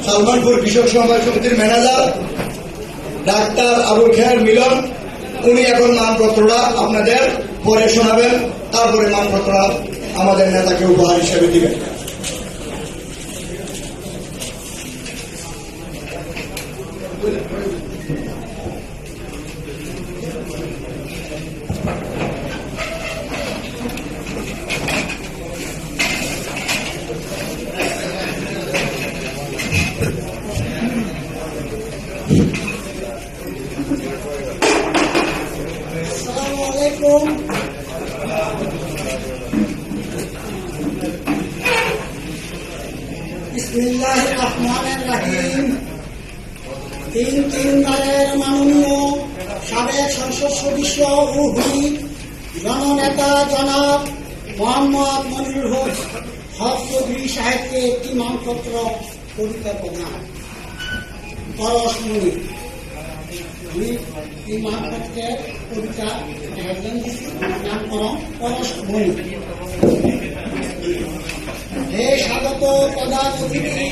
সালমানপুর কৃষক সমবায় সমিতির ম্যানেজার ডাক্তার আবুল খের মিলন, উনি এখন মানপত্রটা আপনাদের পরে শোনাবেন, তারপরে মানপত্রটা আমাদের নেতাকে উপহার হিসেবে দিবেন। বিসমিল্লাহির রহমানির রহিম। তিনবারের মাননীয় সাবেক সংসদ সদস্য ও হুইপ জননেতা জনাব মোহাম্মদ মনিরুল হক চৌধুরী সাহেবকে একটি মানপত্র কবিতা প্রদান। পরশমণি, আমি এই মানপত্রের কবিতা নামকরণ পরশমণি। হে স্বাগত প্রধান অতিথি,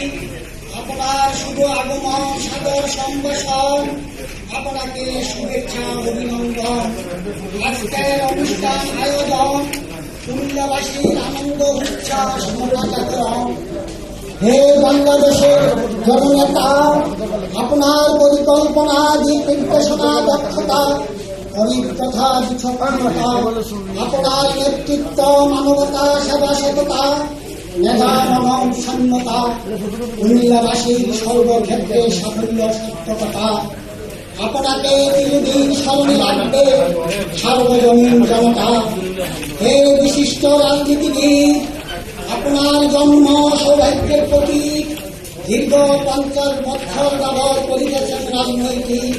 আপনার শুভ আগমন, সাদর সম্ভাষণ, আপনাকে শুভেচ্ছা অভিনন্দন। আজকের অনুষ্ঠান আয়োজন কুমিল্লাবাসীর আনন্দ উচ্ছ্বাস মনোজাগরণ। হে বাংলাদেশের জননেতা, আপনার পরিকল্পনা, দিক নির্দেশনা, দক্ষতা, অভিজ্ঞতা, বিচক্ষণতা, আপনার নেতৃত্ব, মানবতা, সেবা সততা, মেধা, মনন, সন্ন্যতা, কুমিল্লাবাসীর সর্বক্ষেত্রে সাফল্য, সার্থকতা। আপনাকে চিরদিন স্মরণে রাখবে সার্বজনীন জনতা। হে বিশিষ্ট রাজনীতিবিদ, আপনার জন্ম সৌভাগ্যের প্রতীক। দীর্ঘ 50 বছর যাবৎ করিতেছেন রাজনৈতিক।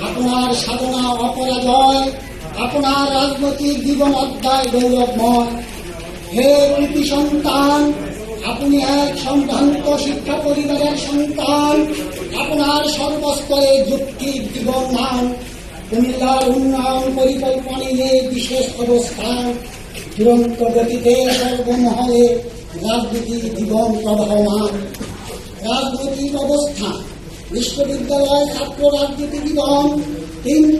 আপনার সাধনা অপরাজয়, আপনার রাজনৈতিক জীবন অধ্যায় গৌরবময়। হে কৃতি সন্তান, আপনি এক সম্ভ্রান্ত শিক্ষা পরিবারের সন্তান। আপনার সর্বস্তরে যুক্তির জীবন মান। কুমিল্লার উন্নয়ন পরিকল্পনা নিয়ে বিশেষ অবস্থান। দুরন্ত গতিতে সর্বমহলে রাজনীতি জীবন প্রবাহমান। রাজনৈতিক অবস্থান, বিশ্ববিদ্যালয় ছাত্র রাজনীতি জীবন,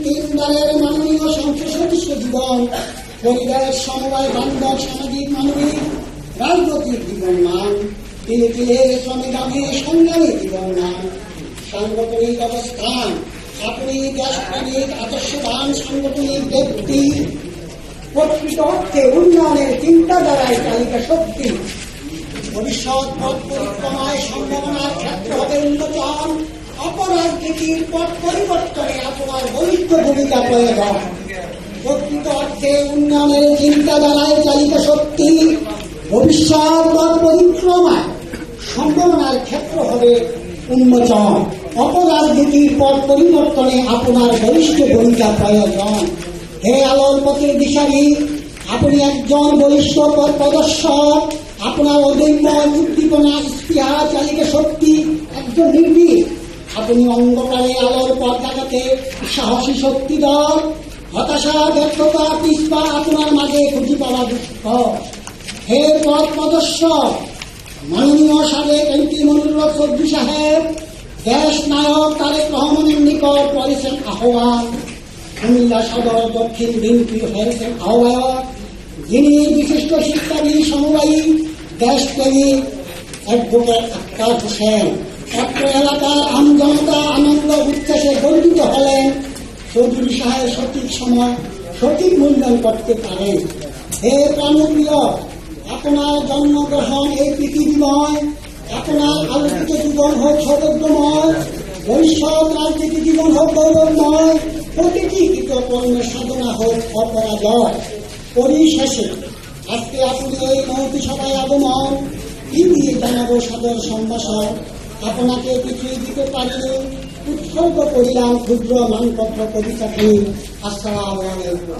তিনবারের মাননীয় সংসদ সদস্য জীবন, পরিবারের সমবায় বান্ধব সামাজিক মানবিক রাজনৈতিক জীবন মান, তিলে তিলে শ্রমিকামী সংগ্রামী জীবন মান। সাংগঠনিক অবস্থান, আপনি দেশপ্রেমিক আদর্শবান সাংগঠনিক ব্যক্তি। প্রকৃত অর্থে উন্নয়নের চিন্তাধারায় চালিকা শক্তি। ভবিষ্যৎ পথ পরিক্রমায় সম্ভাবনার ক্ষেত্র হবে উন্নয়ন। অপরাজনীতির পথ পরিবর্তনে আপনার বলিষ্ঠ ভূমিকা প্রয়োজন। প্রকৃত অর্থে উন্নয়নের চিন্তাধারায় চালিকা শক্তি। ভবিষ্যৎ পথ পরিক্রমায় সম্ভাবনার ক্ষেত্র হবে উন্মোচন। অপরাজনীতির পথ পরিবর্তনে আপনার বলিষ্ঠ ভূমিকা প্রয়োজন। হে আলোর পথের দিশারি, আপনি একজন বলিষ্ঠ পথ প্রদর্শক। আপনার অদম্য উদ্দীপনা, স্পৃহা, চালিকা শক্তি একজন নির্ভীক। আপনি অন্ধকারে আলোর পথ দেখাতে সাহসী শক্তি দল। হতাশা, ব্যর্থতা, পিছপা আপনার মাঝে খুঁজে পাওয়া দুষ্কর। হে পথ প্রদর্শক, মাননীয় সাবেক এমপি মনিরুল হক চৌধুরী সাহেব দেশ নায়ক তারেক রহমানের নিকট করেছেন আহ্বান। কুমিল্লা সদর দক্ষিণ বিএনপি হয়েছেন আহ্বায়ক, যিনি বিশিষ্ট শিক্ষাবিদ, সমবায়ী, দেশপ্রেমিক অ্যাডভোকেট আক্তার হোসেন। ছাত্র এলাকার আমজনতা আনন্দ উচ্ছ্বাসে গর্বিত হলেন। চৌধুরী সাহেব সঠিক সময় সঠিক মূল্যায়ন করতে পারেন। হে প্রাণপ্রিয়, আপনার জন্মগ্রহণ এই পৃথিবী নয়। আপনার আলোকিত জীবন হোক সৌভাগ্যময়। ভবিষ্যৎ রাজনীতি জীবন হোক গৌরবময়। প্রতিটি কৃতকর্মের সাধনা হোক অপরাজয়। পরিশেষে আজকে আপনি এই মহতী সভায় আগমন, কি দিয়ে জানাবো সাদর সম্ভাষণ। আপনাকে কিছুই দিতে পারিনি, উৎসর্গ করিলাম ক্ষুদ্র মানপত্র কবিতাটি। আসসালামু আলাইকুম।